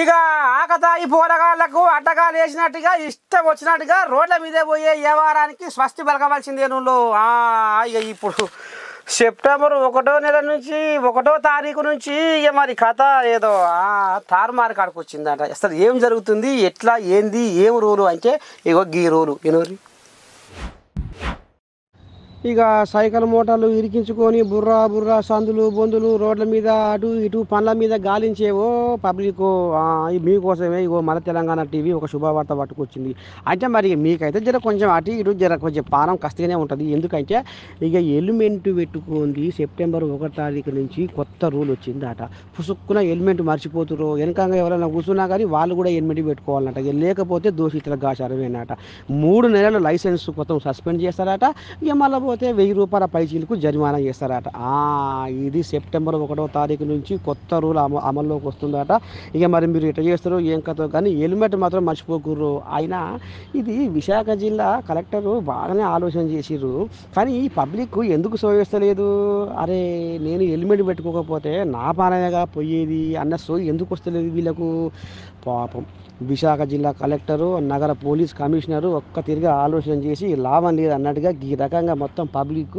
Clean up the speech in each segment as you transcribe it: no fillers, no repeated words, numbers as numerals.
ఇక ఆకతాయి పోరగాళ్లకు అడ్డగాలు వేసినట్టుగా ఇష్టం వచ్చినట్టుగా రోడ్ల మీదే పోయే వ్యవహారానికి స్వస్తి పలకవలసిందే నువ్వు. ఇక ఇప్పుడు సెప్టెంబర్ 1వ నెల నుంచి 1వ తారీఖు నుంచి ఇక మరి కథ ఏదో తారుమారు కాడికి వచ్చిందట. అసలు ఏం జరుగుతుంది, ఎట్లా, ఏంది, ఏం రూలు అంటే ఇగో గీ రూలు ఎనోరి. ఇక సైకిల్ మోటార్లు ఇరికించుకొని బుర్రా బుర్రా సందులు బొందులు రోడ్ల మీద అటు ఇటు పండ్ల మీద గాలించేవో పబ్లిక్ మీకోసమే ఇగో మన తెలంగాణ టీవీ ఒక శుభవార్త పట్టుకొచ్చింది. అయితే మరి మీకైతే జర కొంచెం అటు ఇటు జర కొంచెం పానం కష్టంగానే ఉంటుంది. ఎందుకంటే ఇక హెల్మెట్ పెట్టుకుంది సెప్టెంబర్ 1వ తారీఖు నుంచి కొత్త రూల్ వచ్చిందట. పుసుక్కున హెల్మెట్ మర్చిపోతురు, వెనకంగా ఎవరైనా కూర్చున్నా కానీ వాళ్ళు కూడా హెల్మెట్ పెట్టుకోవాలన్నట. లేకపోతే దోషితుల గాచారమేనట. 3 నెలలు లైసెన్స్ మొత్తం సస్పెండ్ చేస్తారట. ఇక మళ్ళీ పోతే 1000 రూపాయల పైచీలకు జరిమానా చేస్తారట. ఇది సెప్టెంబర్ 1వ తారీఖు నుంచి కొత్త రూల్ అమల్లోకి వస్తుందట. ఇక మరి మీరు ఎట్లా చేస్తారు ఏం కథో కానీ హెల్మెట్ మాత్రం మర్చిపోకుర్రు. అయినా ఇది విశాఖ జిల్లా కలెక్టరు బాగానే ఆలోచన చేసిర్రు. కానీ ఈ పబ్లిక్ ఎందుకు సోయిస్తలేదు? అరే నేను హెల్మెట్ పెట్టుకోకపోతే నా పానగా పోయేది అన్న సోయి ఎందుకు వస్తలేదు వీళ్ళకు? పాపం విశాఖ జిల్లా కలెక్టరు, నగర పోలీస్ కమిషనరు ఒక్క తిరిగి ఆలోచన చేసి లాభం లేదు అన్నట్టుగా ఈ రకంగా మొత్తం పబ్లిక్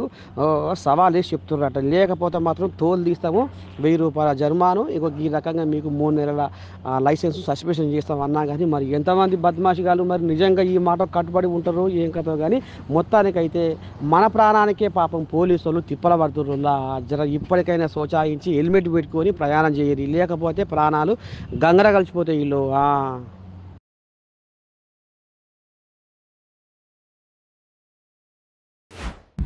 సవాల్ వేసి చెప్తున్నారట. లేకపోతే మాత్రం తోలు తీస్తాము, 1000 రూపాయల జరిమాను, ఇక ఈ రకంగా మీకు 3 నెలల లైసెన్స్ సస్పెన్షన్ చేస్తాం అన్నా కానీ మరి ఎంతమంది బద్మాషిగాలు మరి నిజంగా ఈ మాట కట్టుబడి ఉంటారు ఏం కథో కానీ మొత్తానికైతే మన ప్రాణానికే పాపం పోలీసు వాళ్ళు తిప్పల పడుతుర్రులా. జర ఇప్పటికైనా సోచాయించి హెల్మెట్ పెట్టుకొని ప్రయాణం చేయరు, లేకపోతే ప్రాణాలు గంగర కలిసిపోతాయి వీళ్ళు.